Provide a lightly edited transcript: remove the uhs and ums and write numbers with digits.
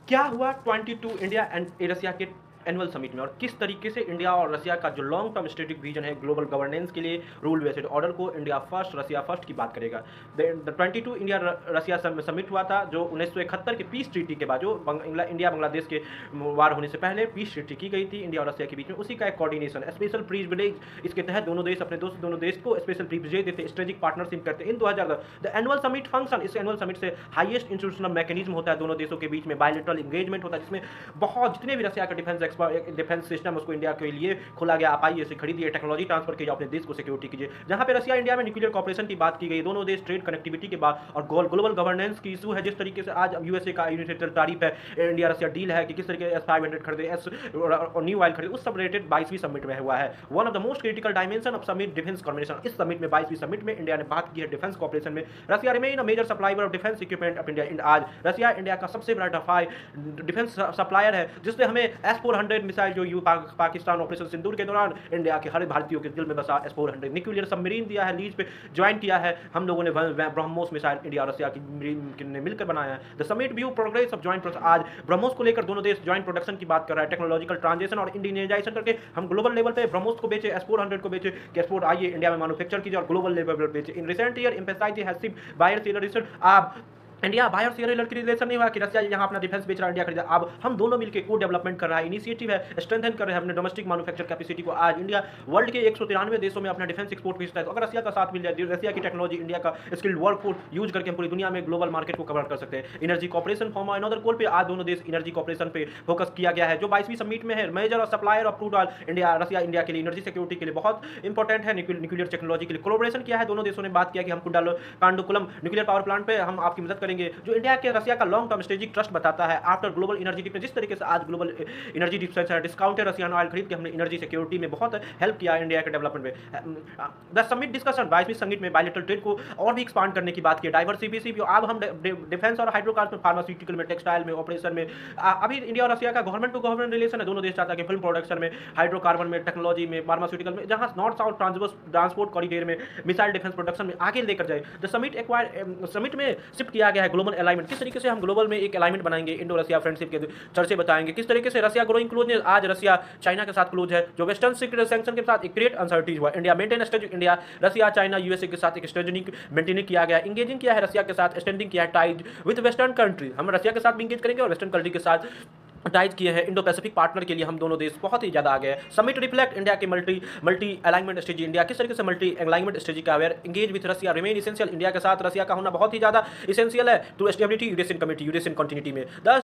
क्या हुआ 22 India and Russia के एनुअल समिट में और किस तरीके से इंडिया और रसिया का जो लॉन्ग टर्म स्ट्रेटेजिक विजन है ग्लोबल गवर्नेंस के लिए रूल बेस्ड ऑर्डर को इंडिया फर्स्ट रसिया फर्स्ट की बात करेगा। द 22 इंडिया रसिया समिट हुआ था जो 1971 के पीस ट्रीटी के बाद जो इंडिया बांग्लादेश के वार होने से पहले पीस ट्रीटी की गई थी इंडिया और रसिया के बीच में, उसी का एक कोऑर्डिनेशन स्पेशल प्रिविलेज इसके तहत दोनों देश अपने दोनों देश को स्पेशल प्रिविलेज देते, स्ट्रेटेजिक पार्टनरशिप करते। इन 2000 द एनुअल समिट फंक्शन, इस एनुअल समिट से हाईएस्ट इंस्टीट्यूशनल मैकेनिज्म होता है दोनों देशों के बीच में, बायलैटरल एंगेजमेंट होता है जिसमें बहुत जितने भी रसिया का डिफेंस सिस्टम उसको इंडिया के लिए खोला गया, आप आइए इसे खरीदिए, टेक्नोलॉजी ट्रांसफर कीजिए, अपने देश को सिक्योरिटी कीजिए। जहां पे रसिया इंडिया में न्यूक्लियर कॉपरेशन की बात की गई, दोनों देश ट्रेड कनेक्टिविटी के बाद और ग्लोबल गवर्नेंस की इशू है, जिस तरीके से आज यूएसए का यूनिलैटरल टैरिफ है, इंडिया रसिया डील है कि किस तरीके से S-500 खरीदे, एस और न्यू ऑयल खरीदे, उस सब रिलेटेड 22वीं समिट में हुआ है। One of the most critical dimension of summit defence corporation. इस समिट में 22वीं समिट में इंडिया ने बात की है डिफेंस कॉर्पोरेशन में Russia remain a major supplier of defence equipment of India. आज रसिया इंडिया का सबसे बड़ा डिफेंस सप्लायर है, जिससे हमें S-400 मिसाइल जो पाकिस्तान ऑपरेशन सिंदूर के दौरान इंडिया के हर भारतीयों के दिल में बसा S-400 न्यूक्लियर सबमरीन दिया है, लीज पे ज्वाइन किया है हम लोगों ने। ब्रह्मोस मिसाइल इंडिया और रसिया की ने मिलकर बनाया है। The summit view progress of joint production. आज ब्रह्मोस को लेकर दोनों देश जॉइंट प्रोडक्शन की बात कर रहा है, टेक्नोलॉजिकल ट्रांजिशन और इंडियनाइजेशन करके हम ग्लोबल लेवल पे ब्रह्मोस को बेचे, S-400 को बेचे कि एक्सपोर्ट आइए इंडिया में मैन्युफैक्चर कीजिए और ग्लोबल लेवल पर बेचे। In recent year emphasise has seen buyer seller relation. आप इंडिया बायर शेयर की रिलेशन नहीं हुआ कि रसिया यहाँ अपना डिफेंस बेच रहा है, इंडिया खरीदा। अब हम दोनों मिलकर को डेवलपमेंट कर रहा है, इनिशिएटिव है, स्ट्रेंथन कर रहे हैं अपने डोमेस्टिक मैन्युफैक्चर कैपेसिटी को। आज इंडिया वर्ल्ड के 193 देशों में अपना डिफेंस एक्सपोर्ट भेजता है, तो अगर रसिया का साथ मिल जाए, रसिया की टेक्नोलॉजी, इंडिया का स्किल्ड वर्कफोर्स यूज करके हम पूरी दुनिया में ग्लोबल मार्केट को कवर कर सकते हैं। Energy corporation form another call पे आज दोनों देश एनर्जी कॉर्पोरेशन पे फोकस किया गया है, जो 22वीं समिट में है। मेजर और supplier of crude oil India Russia India के लिए एनर्जी सिक्योरिटी के लिए बहुत इंपॉर्टेंट है, न्यूक्लियर टेक्नोलॉजी के लिए कोलैबोरेशन किया है। दोनों देशों ने बात किया कि हम कांडोकुलम न्यूक्लियर पावर प्लांट पे हम आपकी मदद करेंगे, जो इंडिया के रसिया का लॉन्ग टर्म स्ट्रेटेजिक ट्रस्ट बताता है। आफ्टर ग्लोबल एनर्जी डिफेंस, जिस तरीके से आज ग्लोबल एनर्जी डिफेंस है, डिस्काउंटेड रसियन ऑयल खरीद के हमने एनर्जी सिक्योरिटी में बहुत हेल्प किया इंडिया के डेवलपमेंट में। द समिट डिस्कशन 22वीं समिट में बायलैटरल ट्रेड को और भी एक्सपांड करने की बात की, डाइवर्सिफिकेशन। अब हम डिफेंस और हाइड्रोकार्बन में, फार्मास्यूटिकल में, टेक्सटाइल में, ऑपरेशन में, अभी इंडिया और रसिया का गवर्नमेंट टू गवर्नमेंट रिलेशन है। दोनों देश चाहता है कि फिल्म प्रोडक्शन में, हाइड्रोकार्बन में, टेक्नोलॉजी में, फार्मास्यूटिकल में, जहां नॉर्थ साउथ ट्रांसपोर्ट कॉरिडोर में, मिसाइल डिफेंस प्रोडक्शन में आगे लेकर जाए। द समिट में शिफ्ट किया गया है ग्लोबल अलाइनमेंट, किस तरीके से हम ग्लोबल में एक अलाइनमेंट बनाएंगे, इंडो रसिया फ्रेंडशिप के चर्चे बताएंगे, किस तरीके से रसिया ग्रोइंग क्लोजनेस, आज रसिया चाइना के साथ क्लोज है, जो वेस्टर्न सीक्रेट सैंक्शन के साथ एक क्रिएट अनसर्टिनिटी हुआ। India maintain strategic, India Russia China USA के साथ एक स्ट्रेटेजिक मेंटेन किया गया, इंगेजिंग किया है रसिया के साथ, एक्सटेंडिंग किया है टाइज विद वेस्टर्न कंट्री। हम रसिया के साथ भी इंगेज करेंगे और वेस्टर्न कंट्री के साथ टाइज किए हैं। इंडो पैसिफिक पार्टनर के लिए हम दोनों देश बहुत ही ज़्यादा आगे हैं। समिट रिफ्लेक्ट इंडिया के मल्टी अलाइनमेंट स्ट्रेटजी, इंडिया किस तरीके से मल्टी अलाइनमेंट स्ट्रेटजी का aware engage with Russia remain essential. India के साथ रसिया का होना बहुत ही ज़्यादा इसेंशियल है to stability Eurasian community, Eurasian continuity में।